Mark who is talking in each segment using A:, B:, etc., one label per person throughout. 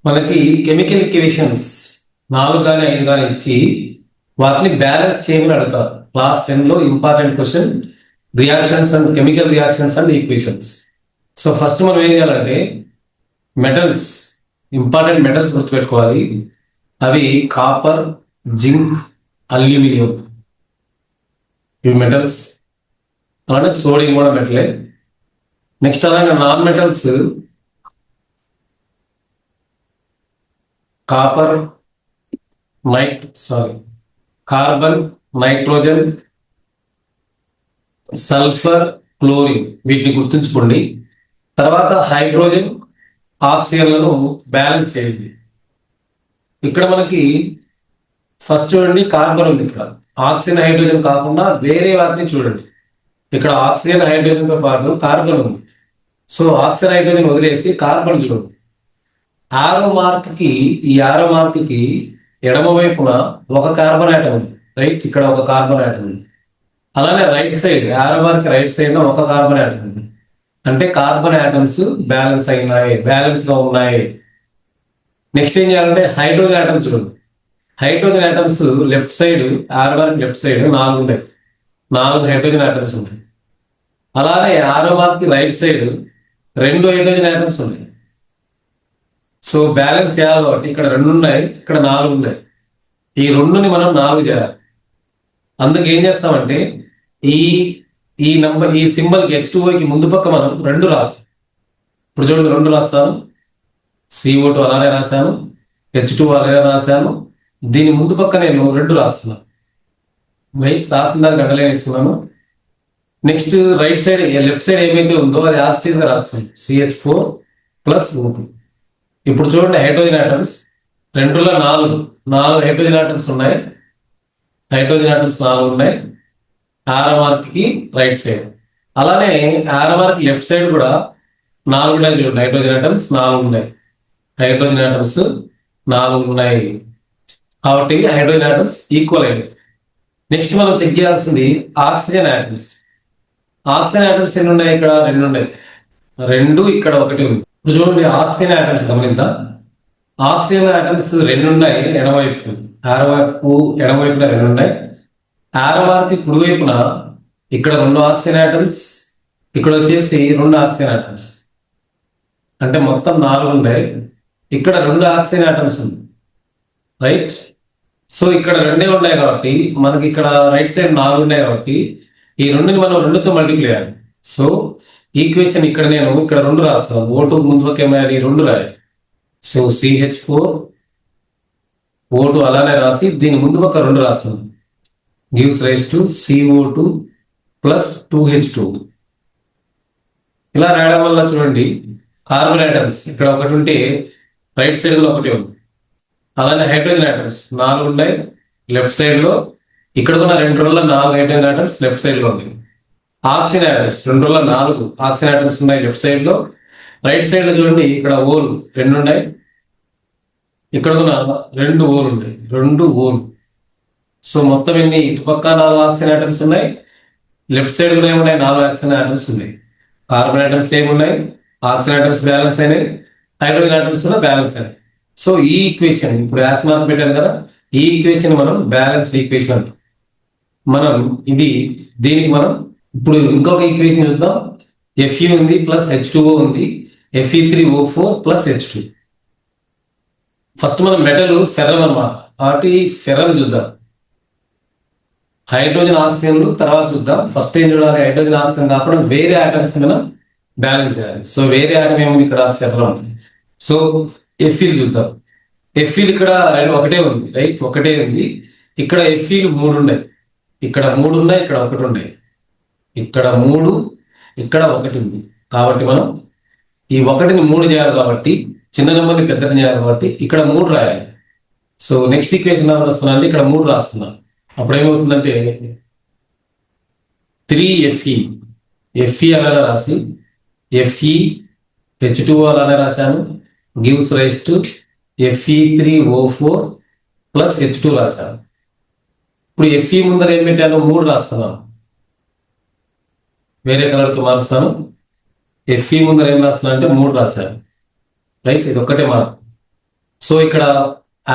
A: మనకి chemical equations 4 కానీ 5 కానీ ఇచ్చి వాటిని బ్యాలెన్స్ చేయమని అడుగుతారు. క్లాస్ 10 లో important question reactions and chemical reactions and equations. So first మనం ఏం చేయాలంటే మెటల్స్, ఇంపార్టెంట్ మెటల్స్ గుర్తుపెట్టుకోవాలి. అవి కాపర్, జింక్, అల్యూమినియం, ఇవి మెటల్స్. అలానే సోడియం కూడా మెటలే. నెక్స్ట్ అలానే non metals carbon, nitrogen, sulphur, chlorine, వీటిని గుర్తుంచుకోండి. తర్వాత హైడ్రోజన్, ఆక్సిజన్లను బ్యాలెన్స్ చేయండి. ఇక్కడ మనకి ఫస్ట్ చూడండి కార్బన్ ఉంది. ఇక్కడ ఆక్సిజన్, హైడ్రోజన్ కాకుండా వేరే వాటిని చూడండి. ఇక్కడ ఆక్సిజన్, హైడ్రోజన్తో పాటు కార్బన్ ఉంది. సో ఆక్సిజన్, హైడ్రోజన్ వదిలేసి కార్బన్ చూడండి. ఆరో మార్క్ కి ఎడమ వైపున ఒక కార్బన్ ఆటం ఉంది, రైట్. ఇక్కడ ఒక కార్బన్ ఆటం ఉంది. అలానే రైట్ సైడ్, ఆరో మార్క్ రైట్ సైడ్ ఒక కార్బన్ ఆటం ఉంది. అంటే కార్బన్ ఆటమ్స్ బ్యాలెన్స్ గా ఉన్నాయి. నెక్స్ట్ ఏం చేయాలంటే హైడ్రోజన్ ఆటమ్స్ చూడండి. హైడ్రోజన్ ఆటమ్స్ లెఫ్ట్ సైడ్, ఆరో మార్క్ లెఫ్ట్ సైడ్ 4 ఉన్నాయి. 4 హైడ్రోజన్ ఆటమ్స్ ఉన్నాయి. అలానే ఆరో mark right side 2 hydrogen atoms ఉన్నాయి. సో బ్యాలెన్స్ చేయాలి కాబట్టి ఇక్కడ 2 ఉన్నాయి, ఇక్కడ 4 ఉన్నాయి. ఈ 2ని మనం 4 చేయాలి. అందుకు ఏం చేస్తామంటే ఈ సింబల్ కి H2O ముందు పక్క మనం 2 రాస్తాం. ఇప్పుడు చూడండి 2 రాస్తాను. CO2 అలానే రాశాను, H2O అలానే రాశాను. దీని ముందు పక్క నేను 2 రాస్తున్నాను, రైట్. రాసిన దానికి గంటలేనిస్తున్నాను. Next right side, left side ఏమైతే ఉందో అది యాసిటీస్ గా రాస్తాను, CH4 + O2. ఇప్పుడు చూడండి హైడ్రోజన్ ఆటమ్స్ 2లో 4 హైడ్రోజన్ ఆటమ్స్ ఉన్నాయి. హైడ్రోజన్ ఆటమ్స్ 4 ఉన్నాయి ఆరో మార్క్ కి రైట్ సైడ్. అలానే ఆరో మార్క్ లెఫ్ట్ సైడ్ కూడా 4 ఉన్నాయి. చూడండి హైడ్రోజన్ ఆటమ్స్ 4 ఉన్నాయి. హైడ్రోజన్ ఆటమ్స్ 4 ఉన్నాయి కాబట్టి హైడ్రోజన్ ఆటమ్స్ ఈక్వల్ అయినాయి. నెక్స్ట్ మనం చెక్ చేయాల్సింది ఆక్సిజన్ ఆటమ్స్. ఆక్సిజన్ ఆటమ్స్ ఎన్ని ఉన్నాయి? ఇక్కడ 2 ఉన్నాయి. 2, ఇక్కడ 1 ఉంది. ఇప్పుడు చూడండి ఆక్సిజన్ ఆటమ్స్ గమనిద్దాం. ఆక్సిజన్ ఆటమ్స్ 2 ఉన్నాయి ఎడమవైపు, ఎడమవైపున 2 ఉన్నాయి. ఆరో మార్క్ కుడివైపున ఇక్కడ 2 ఆక్సిజన్ ఆటమ్స్, ఇక్కడ వచ్చేసి 2 ఆక్సిజన్ ఆటమ్స్, అంటే మొత్తం 4 ఉన్నాయి. ఇక్కడ 2 ఆక్సిజన్ ఆటమ్స్ ఉంది, రైట్. సో ఇక్కడ 2 ఉన్నాయి కాబట్టి మనకి ఇక్కడ రైట్ సైడ్ 4 ఉన్నాయి కాబట్టి ఈ 2ని మనం 2తో మల్టిప్లై చేయాలి. సో ఈక్వేషన్ ఇక్కడ నేను ఇక్కడ 2 రాస్తాను. O2 ముందు పక్క ఏమైనా 2 రాయాలి. సో CH4 O2 అలానే రాసి దీని ముందు పక్క 2 రాస్తాను. Gives rise to CO2 + 2H2. ఇలా రాయడం వల్ల చూడండి కార్బన్ ఆటమ్స్ ఇక్కడ 1 ఉంటే రైట్ సైడ్ లో 1 ఉంది. అలానే హైడ్రోజన్ ఆటమ్స్ 4 ఉన్నాయి లెఫ్ట్ సైడ్ లో. ఇక్కడ ఉన్న 2లో 4 హైడ్రోజన్ ఆటమ్స్ లెఫ్ట్ సైడ్ లో ఉంది. ఆక్సిజన్ ఆటమ్స్ 2లో 4 ఆక్సిజన్ ఆటమ్స్ ఉన్నాయి లెఫ్ట్ సైడ్ లో. రైట్ సైడ్ లో చూడండి ఇక్కడ ఓలు 2 ఉన్నాయి. ఇక్కడ ఉన్న 2 ఓలు ఉన్నాయి, 2 ఓలు. సో మొత్తం ఎన్ని? ఇటు పక్క 4 ఆక్సిజన్ ఆటమ్స్ ఉన్నాయి, లెఫ్ట్ సైడ్ కూడా ఏమున్నాయి? 4 ఆక్సిజన్ ఆటమ్స్ ఉన్నాయి. కార్బన్ ఆటమ్స్ ఏమున్నాయి? ఆక్సిజన్ ఆటమ్స్ బ్యాలెన్స్ అయినాయి, హైడ్రోజన్ ఆటమ్స్ కూడా బ్యాలెన్స్ అయినాయి. సో ఈ ఈక్వేషన్ ఇప్పుడు యాస్ మార్క్ పెట్టాను కదా, ఈ ఈక్వేషన్ మనం బ్యాలెన్స్డ్ ఈక్వేషన్ అంటాం. మనం దీనికి మనం ఇప్పుడు ఇంకొక ఈక్వేషన్ చూద్దాం. Fe ఉంది ప్లస్ H2O ఉంది, Fe3O4 + H2. ఫస్ట్ మనం మెటల్ ఫెర్రం అన్నమాట కాబట్టి ఫెర్రం చూద్దాం. హైడ్రోజన్ ఆక్సిజన్లు తర్వాత చూద్దాం. ఫస్ట్ ఏం చూడాలి? హైడ్రోజన్ ఆక్సిజన్ కాకుండా వేరే ఆటమ్స్ మనం బ్యాలెన్స్ చేయాలి. సో వేరే ఆటం ఏముంది? ఇక్కడ ఫెర్రం. సో Fe చూద్దాం. Fe ఇక్కడ 1 ఉంది, రైట్. 1 ఉంది. ఇక్కడ Fe 3 ఉన్నాయి. ఇక్కడ 3 ఉన్నాయి, ఇక్కడ 1 ఉన్నాయి. ఇక్కడ 3, ఇక్కడ 1 ఉంది. కాబట్టి మనం ఈ 1ని 3 చేయాలి కాబట్టి చిన్న నెంబర్ని పెద్దని చేయాలి కాబట్టి ఇక్కడ 3 రాయాలి. సో నెక్స్ట్ ఈక్వేషన్ రాస్తున్నాను, ఇక్కడ 3 రాస్తున్నాను. అప్పుడు ఏమవుతుందంటే 3Fe అలానే రాసి FeH2O అలానే రాశాను. Gives rise to Fe3O4 + H2 రాశాను. ఇప్పుడు Fe ముందర ఏం పెట్టాను? 3 రాస్తున్నాను. వేరే కలర్తో మారుస్తాను. Fe ముందర ఏం రాస్తున్నా అంటే 3 రాశాను, రైట్. ఇది ఒక్కటే మార్క్. సో ఇక్కడ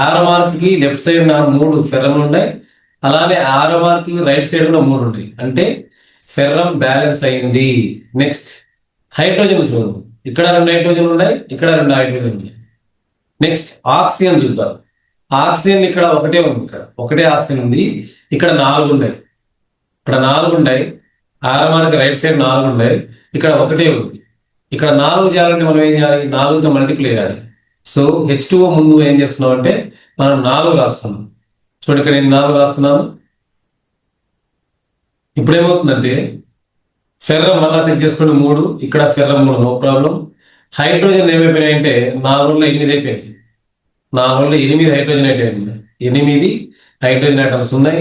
A: ఆరో మార్క్ కి లెఫ్ట్ సైడ్ నా 3 ఫెర్రమ్లు ఉన్నాయి, అలానే ఆరో మార్క్ కి రైట్ సైడ్ కూడా 3 ఉంటాయి. అంటే ఫెర్రమ్ బ్యాలెన్స్ అయింది. నెక్స్ట్ హైడ్రోజన్ చూడండి, ఇక్కడ 2 హైడ్రోజన్ ఉన్నాయి, ఇక్కడ 2 హైడ్రోజన్ ఉన్నాయి. నెక్స్ట్ ఆక్సిజన్ చూద్దాం. ఆక్సిజన్ ఇక్కడ ఒకటే ఉంది, ఇక్కడ ఒకటే ఆక్సిజన్ ఉంది, ఇక్కడ 4 ఉన్నాయి, ఇక్కడ 4 ఉన్నాయి. ఆరో మార్క్ రైట్ సైడ్ 4 ఉన్నాయి, ఇక్కడ ఒకటే ఉంది. ఇక్కడ 4 చేయాలంటే మనం ఏం చేయాలి, 4తో మల్టిప్లై చేయాలి. సో H2O ముందు ఏం చేస్తున్నాం అంటే మనం 4 రాస్తున్నాం. చూడండి ఇక్కడ నేను 4 రాస్తున్నాను. ఇప్పుడు ఏమవుతుందంటే ఫెర్రం మళ్ళా చెక్ చేసుకోండి 3, ఇక్కడ ఫెర్రం 3, నో ప్రాబ్లం. హైడ్రోజన్ ఏమైపోయినాయి అంటే 4లో 8 అయిపోయినాయి, 4లో 8 హైడ్రోజన్ అయిపోయింది, 8 హైడ్రోజన్ ఐటమ్స్ ఉన్నాయి.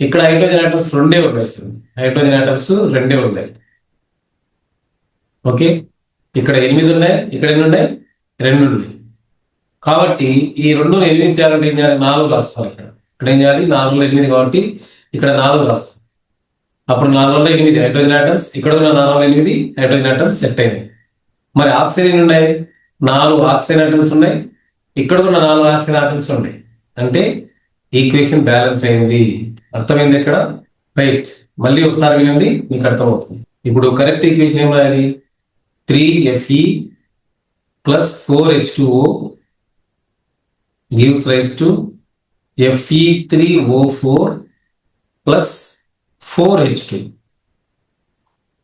A: ఇక్కడ హైడ్రోజన్ ఐటమ్స్ 2 ఉన్నాయి, హైడ్రోజన్ ఐటమ్స్ 2 ఉన్నాయి. ఓకే, ఇక్కడ 8 ఉన్నాయి, ఇక్కడ ఎన్ని ఉన్నాయి, 2 ఉన్నాయి. కాబట్టి ఈ 2ని 8 చేయాలంటే ఏం చేయాలి, 4 రాసుకోవాలి. ఇక్కడ ఏం చేయాలి, 4లో 8 కాబట్టి ఇక్కడ 4 రాస్తాం. అప్పుడు 4లో 8 హైడ్రోజన్ ఐటమ్స్, ఇక్కడ ఉన్న 4లో 8 హైడ్రోజన్ ఐటమ్స్ సెట్ అయినాయి. మరి ఆక్సిజన్ ఉన్నాయి, 4 ఆక్సిజన్ ఐటమ్స్ ఉన్నాయి, ఇక్కడ ఉన్న 4 ఆక్సిజన్ ఐటమ్స్ ఉన్నాయి. అంటే ఈక్వేషన్ బ్యాలెన్స్ అయింది. అర్థమైంది ఇక్కడ, రైట్. మళ్ళీ ఒకసారి వినండి, మీకు అర్థమవుతుంది. ఇప్పుడు కరెక్ట్ ఈక్వేషన్ ఏం రాయాలి, 3Fe plus 4H2O gives rise to Fe3O4 plus 4H2.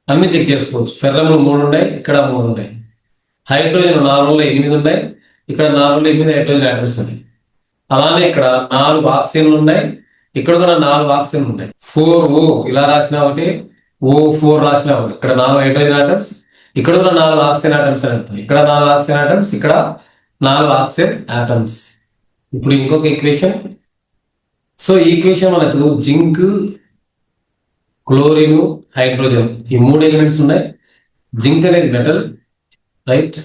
A: అన్ని చెక్ చేసుకోవచ్చు. ఫెర్రములు 3 ఉన్నాయి, ఇక్కడ 3 ఉన్నాయి. హైడ్రోజన్ 4లో 8 ఉన్నాయి, ఇక్కడ 4లో 8 హైడ్రోజన్ ఐటమ్స్ ఉన్నాయి. అలానే ఇక్కడ 4 ఆక్సిజన్లు ఉన్నాయి, ఇక్కడ కూడా 4 ఆక్సిజన్లు ఉన్నాయి. 4O ఇలా రాసినా ఒకటి, O4 రాసినా ఒకటి. ఇక్కడ 4 హైడ్రోజన్ ఐటమ్స్, ఇక్కడ కూడా 4 ఆక్సిజన్ ఐటమ్స్ అని అర్థం. ఇక్కడ 4 ఆక్సిజన్ ఐటమ్స్, ఇక్కడ 4 ఆక్సిజన్ ఐటమ్స్. ఇప్పుడు ఇంకొక ఈక్వేషన్. సో ఈ ఈక్వేషన్ మనకు జింక్, క్లోరిన్, హైడ్రోజన్ ఈ 3 ఎలిమెంట్స్ ఉన్నాయి. జింక్ అనేది మెటల్, రైట్.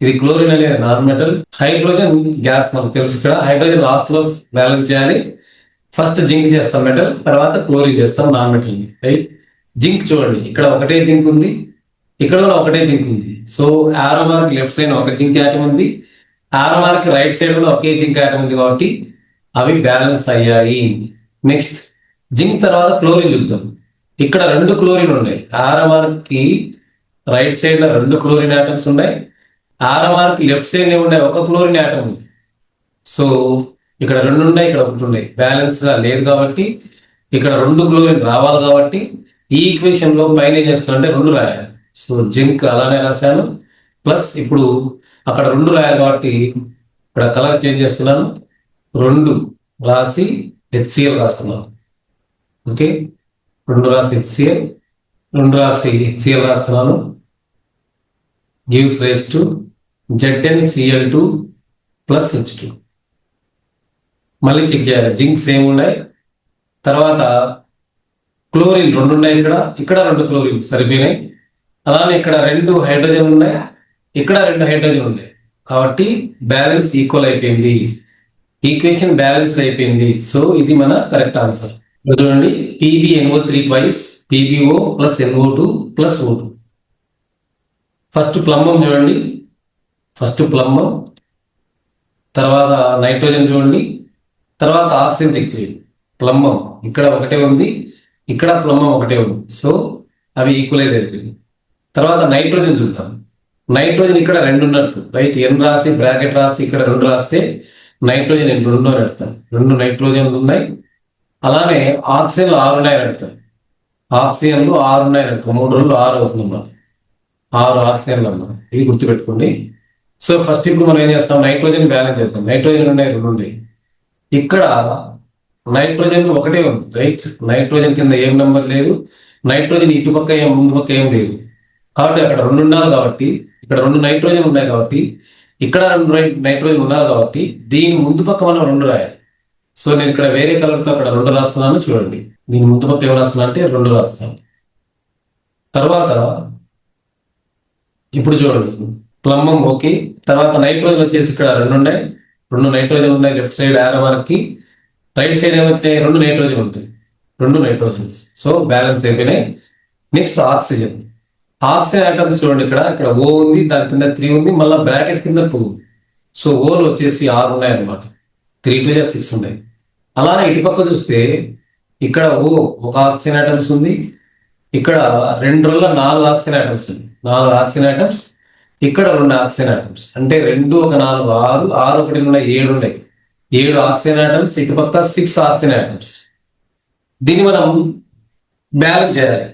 A: ఇది క్లోరిన్ అనేది నాన్ మెటల్. హైడ్రోజన్ గ్యాస్ మనకు తెలుసు. ఇక్కడ హైడ్రోజన్ లాస్ట్ లో బ్యాలెన్స్ చేయాలి. ఫస్ట్ జింక్ చేస్తాం మెటల్, తర్వాత క్లోరిన్ చేస్తాం నాన్ మెటల్, రైట్. జింక్ చూడండి, ఇక్కడ ఒకటే జింక్ ఉంది, ఇక్కడ కూడా ఒకటే జింక్ ఉంది. సో ఆరో మార్క్ లెఫ్ట్ సైడ్ ఒక జింక్ ఆటం ఉంది, ఆరో మార్క్ రైట్ సైడ్ కూడా ఒకే జింక్ ఆటం ఉంది, కాబట్టి అవి బ్యాలెన్స్ అయ్యాయి. నెక్స్ట్ జింక్ తర్వాత క్లోరిన్ చూద్దాం. ఇక్కడ 2 క్లోరిన్ ఉన్నాయి. ఆరో మార్క్ కి రైట్ సైడ్ లో 2 క్లోరిన్ ఆటమ్స్ ఉన్నాయి, ఆరో మార్క్ లెఫ్ట్ సైడ్ ఉన్నాయి, ఒక క్లోరిన్ ఆటం ఉంది. సో ఇక్కడ 2 ఉన్నాయి, ఇక్కడ 1 ఉన్నాయి, బ్యాలెన్స్ గా లేదు. కాబట్టి ఇక్కడ 2 క్లోరిన్ రావాలి. కాబట్టి ఈ ఈక్వేషన్ లో పైన ఏం చేస్తున్నారంటే 2 రాయాలి. సో జింక్ అలానే రాశాను, ప్లస్ ఇప్పుడు అక్కడ 2 రాయాలి కాబట్టి ఇక్కడ కలర్ చేంజ్ చేస్తున్నాను, 2 రాసి HCl రాస్తున్నాను. ఓకే, 2 రాసి HCl, 2 రాసి HCl రాస్తున్నాను. Gives rise to ZnCl2 plus H2. మళ్ళీ చెక్ చేయాలి, జింక్ సేమ్ ఉన్నాయి. తర్వాత క్లోరిన్ 2 ఉన్నాయి, ఇక్కడ 2 క్లోరిన్ సరిపోయినాయి. అలానే ఇక్కడ 2 హైడ్రోజన్ ఉన్నాయి, ఇక్కడ 2 హైడ్రోజన్ ఉన్నాయి. కాబట్టి బ్యాలెన్స్ ఈక్వల్ అయిపోయింది, ఈక్వేషన్ బ్యాలెన్స్ అయిపోయింది. సో ఇది మన కరెక్ట్ ఆన్సర్. చూడండి, PbNO3 twice PbO plus NO2 plus O2. First plumbum చూడండి, ఫస్ట్ ప్లంబం, తర్వాత నైట్రోజన్ చూడండి, తర్వాత ఆక్సిజన్ చెక్ చేయండి. ప్లంబం ఇక్కడ ఒకటే ఉంది, ఇక్కడ ప్లంబం ఒకటే ఉంది. సో అవి ఈక్వలైజ్ అయిపోయింది. తర్వాత నైట్రోజన్ చూద్దాం. నైట్రోజన్ ఇక్కడ 2 ఉన్నట్టు, రైట్. N రాసి బ్రాకెట్ రాసి ఇక్కడ 2 రాస్తే నైట్రోజన్ N 2 అని అర్థం. 2 నైట్రోజన్లు ఉన్నాయి. అలానే ఆక్సిజన్లు 6 ఉన్నాయని అర్థం. ఆక్సిజన్లు 6 ఉన్నాయని అర్థం. 3 రోజులు 6 అవుతుంది, 6 ఆక్సిజన్లు అన్నాం. ఇవి గుర్తుపెట్టుకోండి. సో ఫస్ట్ ఇప్పుడు మనం ఏం చేస్తాం, నైట్రోజన్ బ్యాలెన్స్ చేద్దాం. నైట్రోజన్ ఉన్నాయి, 2 ఉన్నాయి. ఇక్కడ నైట్రోజన్ ఒకటే ఉంది, రైట్. నైట్రోజన్ కింద ఏం నెంబర్ లేదు, నైట్రోజన్ ఇటు పక్క ఏం ముందు పక్క ఏం లేదు. కాబట్టి అక్కడ 2 ఉండాలి. కాబట్టి ఇక్కడ 2 నైట్రోజన్ ఉన్నాయి, కాబట్టి ఇక్కడ 2 నైట్రోజన్ ఉండాలి. కాబట్టి దీని ముందు పక్క మనం 2 రాయాలి. సో నేను ఇక్కడ వేరే కలర్తో అక్కడ 2 రాస్తున్నాను. చూడండి, దీని ముందు పక్క ఏం రాస్తున్నా అంటే 2 రాస్తాను. తర్వాత ఇప్పుడు చూడండి, ప్లంబం ఓకే. తర్వాత నైట్రోజన్ వచ్చేసి ఇక్కడ 2 ఉన్నాయి, 2 నైట్రోజన్ ఉన్నాయి లెఫ్ట్ సైడ్ ఆరో మార్క్ కి. రైట్ సైడ్ ఏమొచ్చినాయి, 2 నైట్రోజన్ ఉంటాయి, 2 నైట్రోజన్స్. సో బ్యాలెన్స్ అయిపోయినాయి. Next oxygen. ఆక్సిజన్ ఐటమ్స్ చూడండి, ఇక్కడ O ఉంది, దాని కింద 3 ఉంది, మళ్ళీ బ్రాకెట్ కింద 2 ఉంది. సో ఓలు వచ్చేసి 6 ఉన్నాయి అనమాట. 3 2 6 ఉన్నాయి. అలానే ఇటుపక్క చూస్తే ఇక్కడ ఒక ఆక్సిజన్ ఐటమ్స్ ఉంది, ఇక్కడ 2 4 ఆక్సిజన్ ఐటమ్స్ ఉంది. 4 ఆక్సిజన్ ఐటమ్స్, ఇక్కడ 2 ఆక్సిజన్ ఐటమ్స్. అంటే 2 1 4 6, 6 1 ఉన్నాయి 7 ఉన్నాయి. 7 ఆక్సిజన్ ఐటమ్స్, ఇటుపక్క 6 ఆక్సిజన్ ఐటమ్స్. దీన్ని మనం బ్యాలెన్స్ చేయాలి,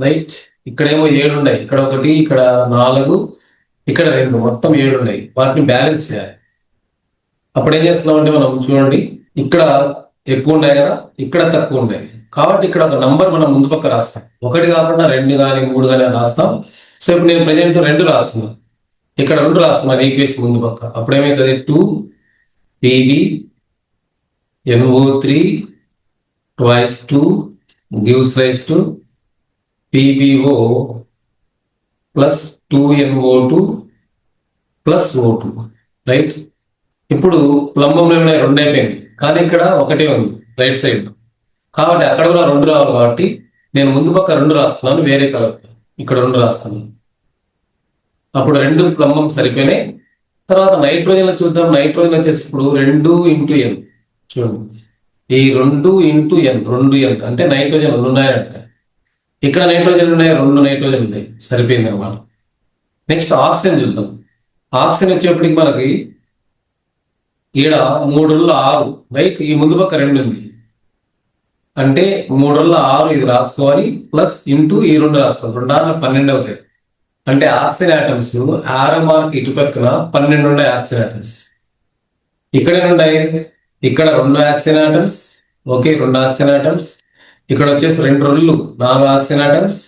A: రైట్? ఇక్కడేమో 7 ఉన్నాయి, ఇక్కడ 1, ఇక్కడ 4, ఇక్కడ 2, మొత్తం 7 ఉన్నాయి. వాటిని బ్యాలెన్స్ చేయాలి. అప్పుడు ఏం చేస్తున్నాం అంటే మనం చూడండి, ఇక్కడ ఎక్కువ ఉన్నాయి కదా, ఇక్కడ తక్కువ ఉన్నాయి. కాబట్టి ఇక్కడ ఒక నంబర్ మనం ముందు పక్క రాస్తాం. 1 కాకుండా 2 కానీ 3 కానీ రాస్తాం. సో ఇప్పుడు నేను ప్రజెంట్ 2 రాస్తున్నాను, ఇక్కడ 2 రాస్తున్నాను ఈక్వేషన్ ముందు పక్క. అప్పుడు ఏమవుతుంది, 2 PB NO3 twice 2 gives rise to PBO plus 2NO2 plus O2, right? ఇప్పుడు ప్లంబంలో ఏమైనా 2 అయిపోయింది, కానీ ఇక్కడ 1 ఉంది రైట్ సైడ్. కాబట్టి అక్కడ కూడా 2 రావాలి. కాబట్టి నేను ముందు పక్క 2 రాస్తున్నాను, వేరే కలర్ ఇక్కడ 2 రాస్తున్నాను. అప్పుడు 2 ప్లంబం సరిపోయినాయి. తర్వాత నైట్రోజన్ చూద్దాం. నైట్రోజన్ వచ్చేసి ఇప్పుడు 2 × N. చూడండి, ఈ 2 × N, 2N అంటే నైట్రోజన్ 2 ఉన్నాయని అర్థం. ఇక్కడ నైట్రోజన్ ఉన్నాయి, 2 నైట్రోజన్ ఉన్నాయి, సరిపోయింది అనమాట. నెక్స్ట్ ఆక్సిజన్ చూద్దాం. ఆక్సిజన్ వచ్చేప్పటికి మనకి ఈడ 3 6, రైట్? ఈ ముందు పక్క 2 ఉంది, అంటే 3 6 ఇది రాసుకోవాలి, ప్లస్ ఇంటూ ఈ 2 రాసుకోవాలి. 2 6 12 అవుతాయి. అంటే ఆక్సిజన్ ఆటమ్స్ ఆర్ఎంఆర్కి ఇటు పక్కన 12 ఉన్నాయి ఆక్సిజన్ ఆటమ్స్. ఇక్కడ ఉన్నాయి, ఇక్కడ 2 oxygen atoms, okay, 2 oxygen atoms. ఇక్కడ వచ్చేసి 2 2 4 ఆక్సిజన్ ఆటమ్స్,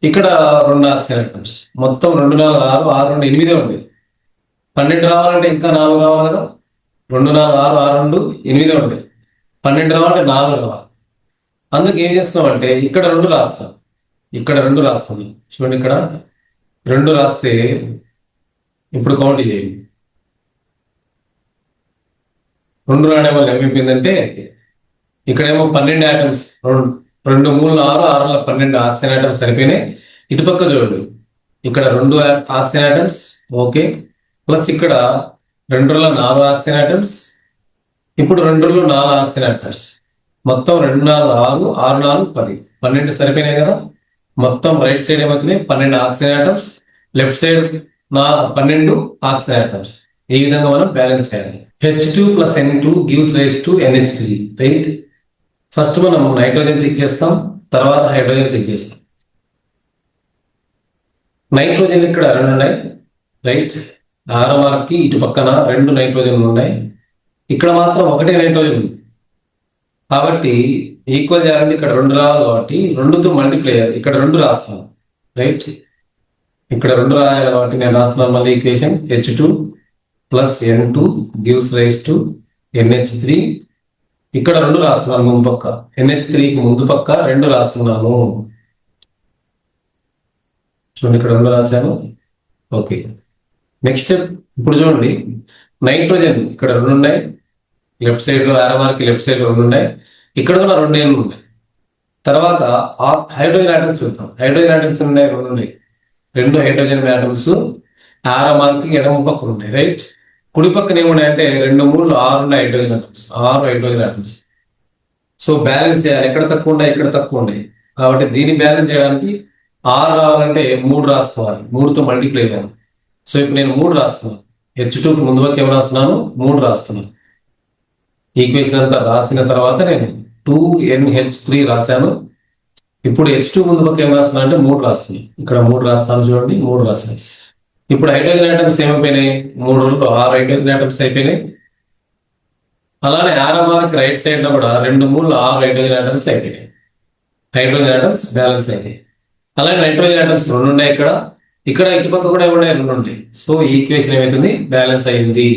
A: ఇక్కడ 2 ఆక్సిజన్ ఆటమ్స్. మొత్తం 2 4 6 6 2 8 ఉంది. 12 రావాలంటే ఇంకా 4 రావాలి కదా. 2 4 6 6 2 8 ఉంది. 12 రావాలంటే 4 రావాలి. అందుకు ఏం చేస్తున్నామంటే ఇక్కడ 2 రాస్తాం, ఇక్కడ 2 రాస్తాం. చూడండి, ఇక్కడ 2 రాస్తే ఇప్పుడు కౌంట్ చేయండి. 2 రావడం వల్ల ఏమైపోయిందంటే ఇక్కడేమో 12 ఆటమ్స్, 2 3 6 6 12 ఆక్సిజన్ ఆటమ్స్ సరిపోయినాయి. ఇటుపక్క చూడండి, ఇక్కడ 2 ఆక్సిజన్ ఆటమ్స్, ఓకే, ప్లస్ ఇక్కడ 2 4 ఆక్సిజన్ ఆటమ్స్, ఇప్పుడు 2 4 ఆక్సిజన్ ఆటమ్స్. మొత్తం 2 4 6 6 4 10 12 సరిపోయినాయి కదా. మొత్తం రైట్ సైడ్ ఏమొచ్చినాయి, 12 oxygen atoms, left side 12 oxygen atoms. ఈ విధంగా మనం బ్యాలెన్స్ చేయాలి. H2 + N2 gives rise to NH3, right? First మనం నైట్రోజన్ చెక్ చేస్తాం, తర్వాత హైడ్రోజన్ చెక్ చేస్తాం. నైట్రోజన్ ఇక్కడ 2 ఉన్నాయి, రైట్? ఆర్ఎంఆర్కి ఇటు పక్కన 2 నైట్రోజన్లు ఉన్నాయి. ఇక్కడ మాత్రం 1 నైట్రోజన్ ఉంది. కాబట్టి ఈక్వల్ చేయాలంటే ఇక్కడ 2 రావాలి. కాబట్టి 2తో మల్టిప్లై అయ్యాలి. ఇక్కడ 2 రాస్తాను, రైట్? ఇక్కడ 2 రాయాలి. కాబట్టి నేను రాస్తున్నాను మళ్ళీ equation. H2 + N2 gives rise to NH3. ఇక్కడ 2 రాస్తున్నాను ముందు పక్క, NH3కి ముందు పక్క 2 రాస్తున్నాను. చూడండి, ఇక్కడ 2 రాశాను, ఓకే. నెక్స్ట్ ఇప్పుడు చూడండి, నైట్రోజన్ ఇక్కడ 2 ఉన్నాయి, లెఫ్ట్ సైడ్ లో ఆర్ఎంఆర్కి లెఫ్ట్ సైడ్ 2 ఉన్నాయి, ఇక్కడ కూడా 2 ఏళ్ళు ఉన్నాయి. తర్వాత హైడ్రోజన్ ఆటమ్స్ చూద్దాం. హైడ్రోజన్ ఆటమ్స్ ఉన్నాయి, 2 ఉన్నాయి. 2 హైడ్రోజన్ ఆటమ్స్ ఆర్ఎంఆర్కి ఎడమ పక్కన ఉన్నాయి, రైట్? కుడి పక్కన ఏమున్నాయంటే 2 3 6 ఉన్నాయి hydrogen atoms, 6 hydrogen atoms. So balance చేయాలి, ఎక్కడ తక్కువ ఉన్నాయి, ఇక్కడ తక్కువ ఉన్నాయి. కాబట్టి దీన్ని బ్యాలెన్స్ చేయడానికి 6 రావాలంటే 3 రాసుకోవాలి, 3తో మల్టిప్లై చేయాలి. సో ఇప్పుడు నేను 3 రాస్తున్నాను. H2కి ముందు పక్క ఏం రాస్తున్నాను, 3 రాస్తున్నాను. ఈక్వేషన్ అంతా రాసిన తర్వాత నేను 2NH3 రాశాను. ఇప్పుడు H2 ముందు పక్క ఏం రాస్తున్నా అంటే 3 రాస్తున్నాను. ఇక్కడ 3 రాస్తాను, చూడండి, 3 రాస్తాను. ఇప్పుడు హైడ్రోజన్ ఆటమ్స్ ఏమైపోయినాయి, 3 6 హైడ్రోజన్ ఆటమ్స్ అయిపోయినాయి. అలానే ఆర్ఎంఆర్కి రైట్ సైడ్ లో కూడా 2 3 6 హైడ్రోజన్ ఆటమ్స్ అయిపోయినాయి. హైడ్రోజన్ ఆటమ్స్ బ్యాలెన్స్ అయినాయి. అలానే నైట్రోజన్ ఆటమ్స్ 2 ఉన్నాయి. ఇక్కడ ఇటుపక్క కూడా ఏమున్నాయి, 2 ఉన్నాయి. సో ఈక్వేషన్ ఏమవుతుంది, బ్యాలెన్స్ అయింది.